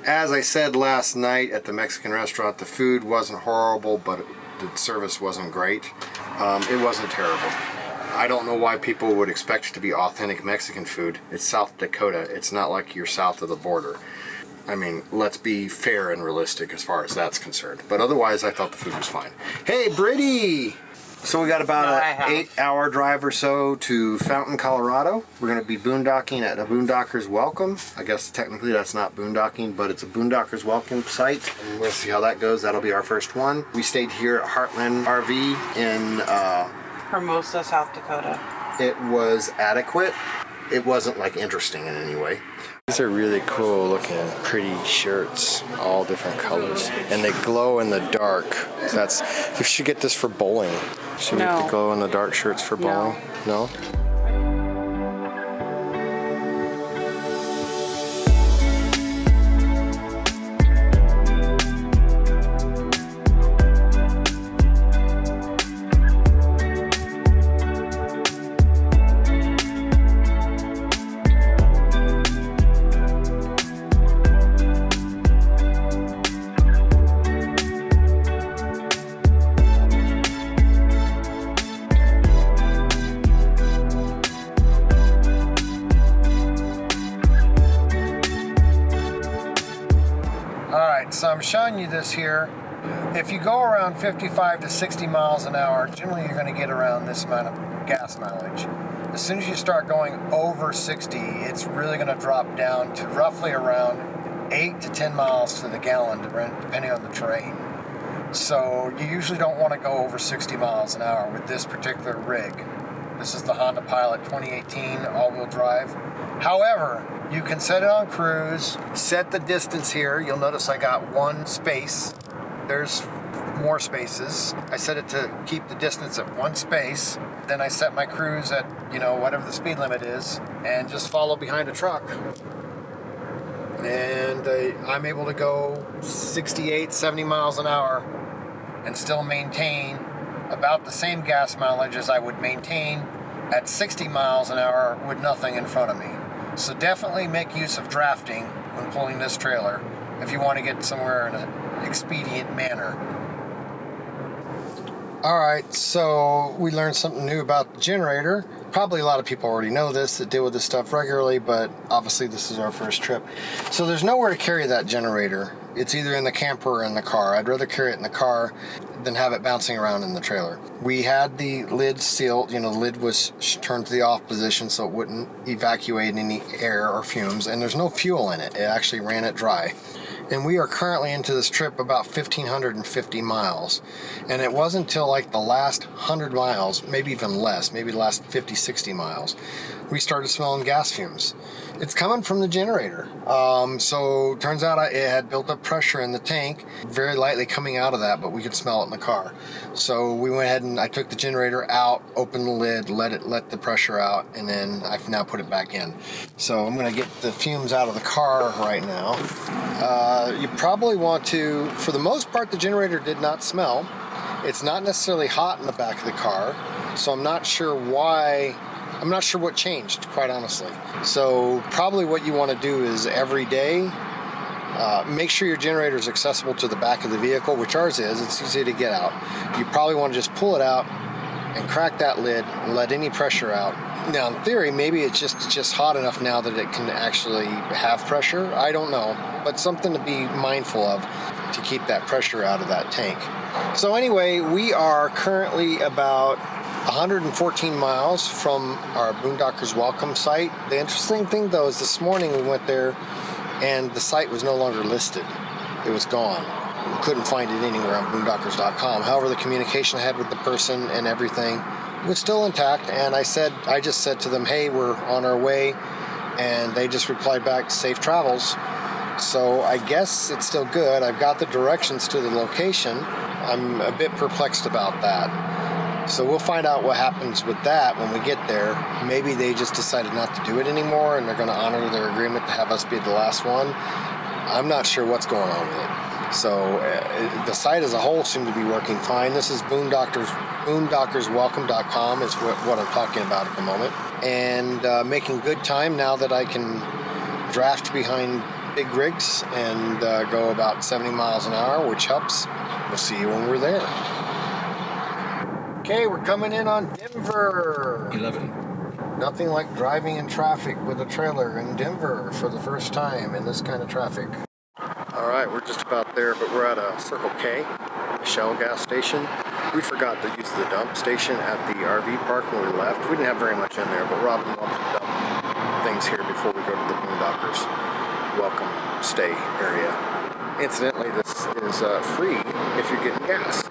As I said last night at the Mexican restaurant, the food wasn't horrible, but the service wasn't great. It wasn't terrible. I don't know why people would expect it to be authentic Mexican food. It's South Dakota. It's not like you're south of the border. I mean, let's be fair and realistic as far as that's concerned. But otherwise, I thought the food was fine. Hey, Britty! So we got about an 8-hour drive or so to Fountain, Colorado. We're going to be boondocking at a Boondocker's Welcome. I guess technically that's not boondocking, but it's a Boondocker's Welcome site. And we'll see how that goes. That'll be our first one. We stayed here at Heartland RV in Hermosa, South Dakota. It was adequate. It wasn't like interesting in any way. These are really cool looking, pretty shirts, all different colors, and they glow in the dark. So you should get this for bowling. Should we get the glow in the dark shirts for bowling? No? So I'm showing you this here. If you go around 55 to 60 miles an hour, generally you're going to get around this amount of gas mileage. As soon as you start going over 60, it's really going to drop down to roughly around 8 to 10 miles to the gallon, depending on the terrain. So you usually don't want to go over 60 miles an hour with this particular rig. This is the Honda Pilot 2018 all-wheel drive. However, you can set it on cruise, set the distance here. You'll notice I got one space. There's more spaces. I set it to keep the distance at one space. Then I set my cruise at, whatever the speed limit is, and just follow behind a truck. And I'm able to go 68, 70 miles an hour and still maintain about the same gas mileage as I would maintain at 60 miles an hour with nothing in front of me. So definitely make use of drafting when pulling this trailer if you want to get somewhere in an expedient manner. Alright, so we learned something new about the generator. Probably a lot of people already know this that deal with this stuff regularly, but obviously this is our first trip. So there's nowhere to carry that generator. It's either in the camper or in the car. I'd rather carry it in the car than have it bouncing around in the trailer. We had the lid sealed, the lid was turned to the off position so it wouldn't evacuate any air or fumes, and there's no fuel in it. It actually ran it dry. And we are currently into this trip about 1,550 miles. And it wasn't until like the last 100 miles, maybe even less, maybe the last 50, 60 miles, we started smelling gas fumes. It's coming from the generator. So turns out it had built up pressure in the tank, very lightly coming out of that, but we could smell it in the car. So we went ahead and I took the generator out, opened the lid, let the pressure out, and then I've now put it back in. So I'm gonna get the fumes out of the car right now. You probably want to, for the most part, the generator did not smell. It's not necessarily hot in the back of the car, so I'm not sure why. I'm not sure what changed, quite honestly. So probably what you want to do is every day, make sure your generator is accessible to the back of the vehicle, which ours is. It's easy to get out. You probably want to just pull it out and crack that lid and let any pressure out. Now, in theory, maybe it's just hot enough now that it can actually have pressure. I don't know, but something to be mindful of to keep that pressure out of that tank. So anyway, we are currently about 114 miles from our Boondocker's Welcome site. The interesting thing though is this morning we went there and the site was no longer listed. It was gone. We couldn't find it anywhere on boondockers.com. However, the communication I had with the person and everything was still intact, and I just said to them, hey, we're on our way, and they just replied back, safe travels. So I guess it's still good. I've got the directions to the location. I'm a bit perplexed about that. So we'll find out what happens with that when we get there. Maybe they just decided not to do it anymore and they're going to honor their agreement to have us be the last one. I'm not sure what's going on with it. So the site as a whole seemed to be working fine. This is boondockerswelcome.com is what I'm talking about at the moment. And making good time now that I can draft behind big rigs and go about 70 miles an hour, which helps. We'll see you when we're there. Okay, we're coming in on Denver. 11. Nothing like driving in traffic with a trailer in Denver for the first time in this kind of traffic. All right, we're just about there, but we're at a Circle K, a Shale Gas station. We forgot to use the dump station at the RV park when we left. We didn't have very much in there, but Robin wanted to dump things here before we go to the Boondockers welcome stay area. Incidentally, this is free if you're getting gas.